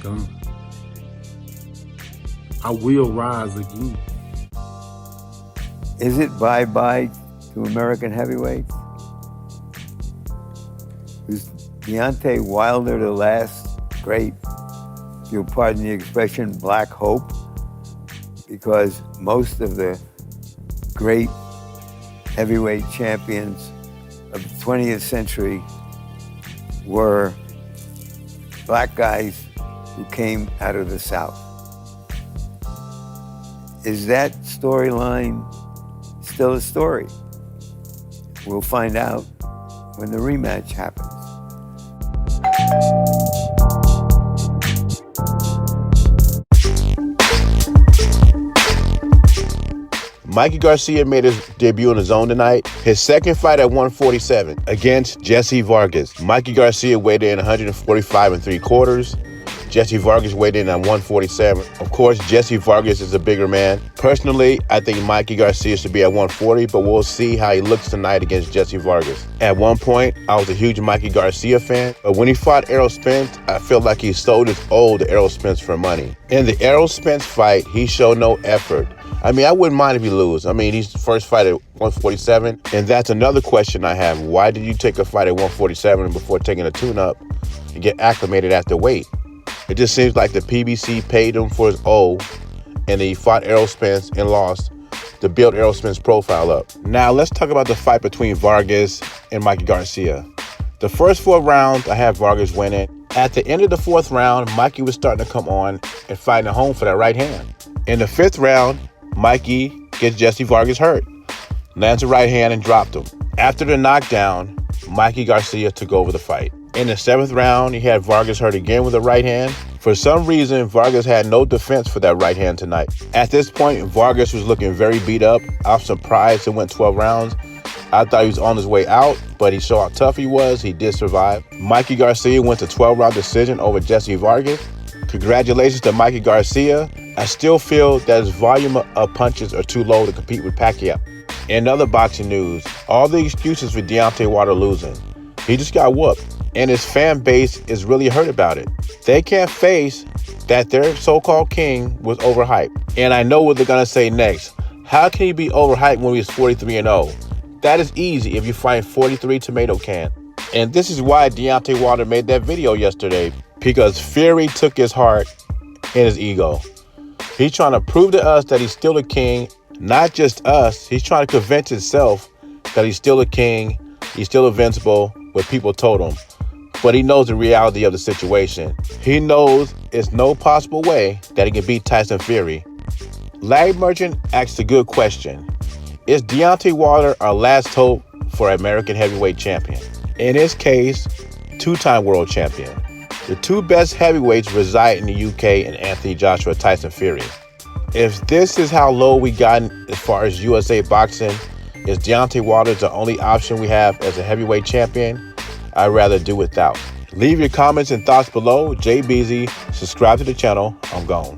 gone. I will rise again. Is it bye-bye to American heavyweights? Is Deontay Wilder the last great, if you'll pardon the expression, black hope? Because most of the great heavyweight champions of the 20th century were black guys who came out of the South. Is that storyline still a story? We'll find out when the rematch happens. Mikey Garcia made his debut in the zone tonight. His second fight at 147 against Jesse Vargas. Mikey Garcia weighed in 145 3/4. Jesse Vargas weighed in at 147. Of course, Jesse Vargas is a bigger man. Personally, I think Mikey Garcia should be at 140, but we'll see how he looks tonight against Jesse Vargas. At one point, I was a huge Mikey Garcia fan, but when he fought Errol Spence, I felt like he sold his old to Errol Spence for money. In the Errol Spence fight, he showed no effort. I mean, I wouldn't mind if he lose. I mean, he's first fight at 147, and that's another question I have. Why did you take a fight at 147 before taking a tune-up and get acclimated at the weight? It just seems like the PBC paid him for his O, and he fought Errol Spence and lost to build Errol Spence's profile up. Now, let's talk about the fight between Vargas and Mikey Garcia. The first 4 rounds, I had Vargas winning. At the end of the 4th round, Mikey was starting to come on and fighting at home for that right hand. In the 5th round, Mikey gets Jesse Vargas hurt, lands a right hand and dropped him. After the knockdown, Mikey Garcia took over the fight. In the 7th round, he had Vargas hurt again with a right hand. For some reason, Vargas had no defense for that right hand tonight. At this point, Vargas was looking very beat up. I'm surprised it went 12 rounds. I thought he was on his way out, but he showed how tough he was. He did survive. Mikey Garcia went to 12-round decision over Jesse Vargas. Congratulations to Mikey Garcia. I still feel that his volume of punches are too low to compete with Pacquiao. In other boxing news, all the excuses for Deontay Wilder losing. He just got whooped, and his fan base is really hurt about it. They can't face that their so-called king was overhyped. And I know what they're going to say next. How can he be overhyped when he's 43-0? That is easy if you find 43 tomato can. And this is why Deontay Wilder made that video yesterday, because Fury took his heart and his ego. He's trying to prove to us that he's still a king, not just us. He's trying to convince himself that he's still a king, he's still invincible, what people told him. But he knows the reality of the situation. He knows it's no possible way that he can beat Tyson Fury. Larry Merchant asked a good question. Is Deontay Wilder our last hope for American heavyweight champion? In his case, 2-time world champion. The 2 best heavyweights reside in the UK in Anthony Joshua, Tyson Fury. If this is how low we gotten as far as USA boxing, is Deontay Wilder the only option we have as a heavyweight champion? I'd rather do without. Leave your comments and thoughts below. Jay Beasy, subscribe to the channel. I'm gone.